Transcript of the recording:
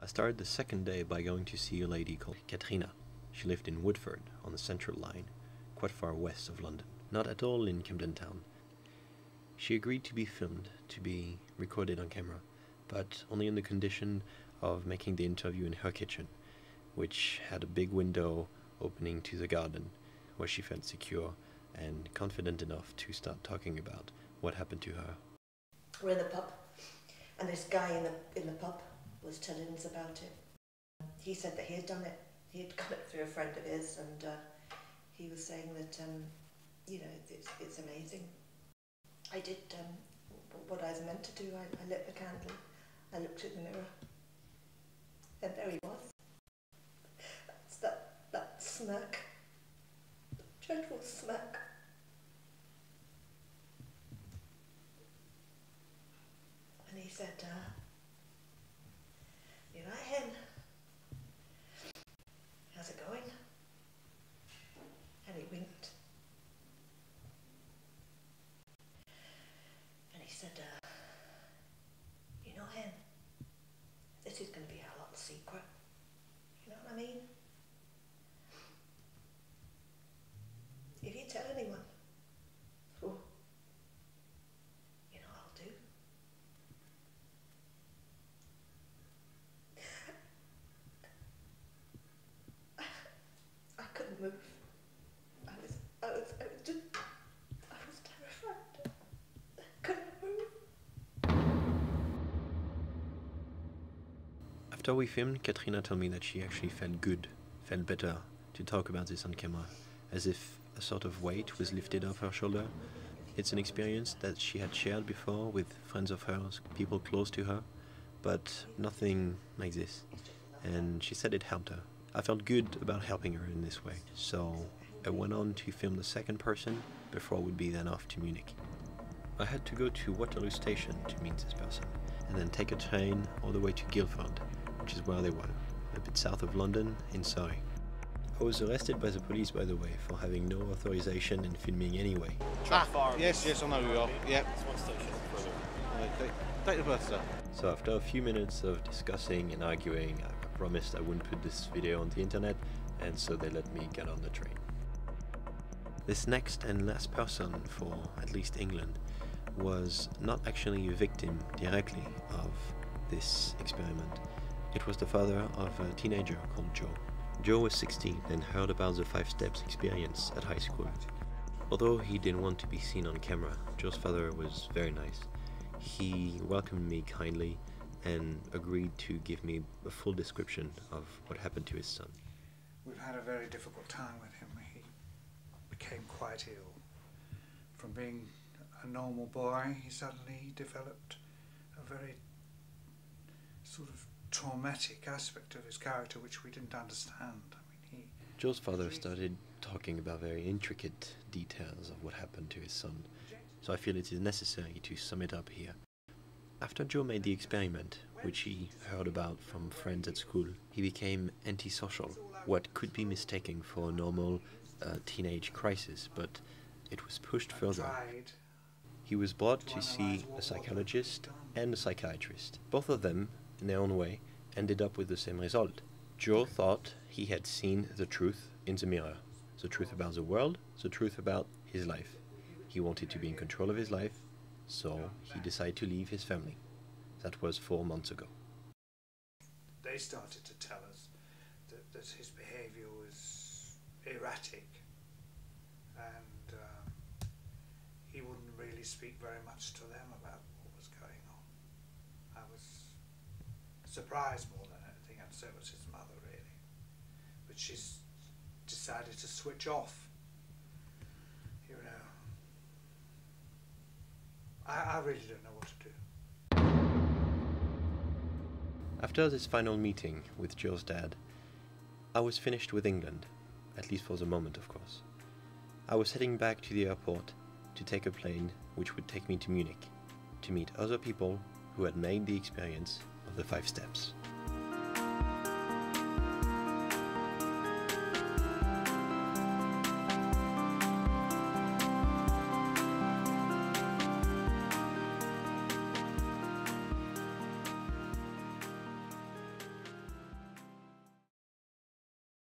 I started the second day by going to see a lady called Katrina. She lived in Woodford on the Central Line, quite far west of London, not at all in Camden Town. She agreed to be filmed, to be recorded on camera, but only on the condition of making the interview in her kitchen, which had a big window opening to the garden, where she felt secure and confident enough to start talking about what happened to her. We're in the pub, and this guy in the pub was telling us about it. He said that he had done it. He had got it through a friend of his, and he was saying that, you know, it's amazing. I did what I was meant to do. I lit the candle, I looked in the mirror, and there he was. That's that smirk, dreadful smirk. And he said, "You right, Hen? How's it going?" And he winked. And he said, "You know, Hen, this is going to be our little secret. You know what I mean? If you tell anyone, oh, you know what I'll do?" I couldn't move. I was terrified. I couldn't move. After we filmed, Katrina told me that she actually felt good, felt better to talk about this on camera, as if a sort of weight was lifted off her shoulder. It's an experience that she had shared before with friends of hers, people close to her, but nothing like this, and she said it helped her. I felt good about helping her in this way, so I went on to film the second person before we'd be then off to Munich. I had to go to Waterloo Station to meet this person, and then take a train all the way to Guildford, which is where they were, a bit south of London, in Surrey. I was arrested by the police, by the way, for having no authorization in filming anyway. Yes, I know who you are. Yep. It's one station further. Take the birth, sir. So after a few minutes of discussing and arguing, I promised I wouldn't put this video on the internet, and so they let me get on the train. This next and last person, for at least England, was not actually a victim directly of this experiment. It was the father of a teenager called Joe. Joe was 16 and heard about the 5 steps experience at high school. Although he didn't want to be seen on camera, Joe's father was very nice. He welcomed me kindly and agreed to give me a full description of what happened to his son. We've had a very difficult time with him. He became quite ill. From being a normal boy, he suddenly developed a very sort of traumatic aspect of his character which we didn't understand. Joe's father started talking about very intricate details of what happened to his son, so I feel it is necessary to sum it up here. After Joe made the experiment, which he heard about from friends at school, he became antisocial, what could be mistaken for a normal teenage crisis, but it was pushed further. He was brought to see a psychologist and a psychiatrist. Both of them, in their own way, ended up with the same result. Joe thought he had seen the truth in the mirror. The truth about the world, the truth about his life. He wanted to be in control of his life, so he decided to leave his family. That was 4 months ago. They started to tell us that his behaviour was erratic, and he wouldn't really speak very much to them about what was going on. I was surprised more than anything, and so was his mother really. But she's decided to switch off. You know, I really don't know what to do. After this final meeting with Joe's dad, I was finished with England, at least for the moment, of course. I was heading back to the airport to take a plane which would take me to Munich, to meet other people who had made the experience of the 5 steps.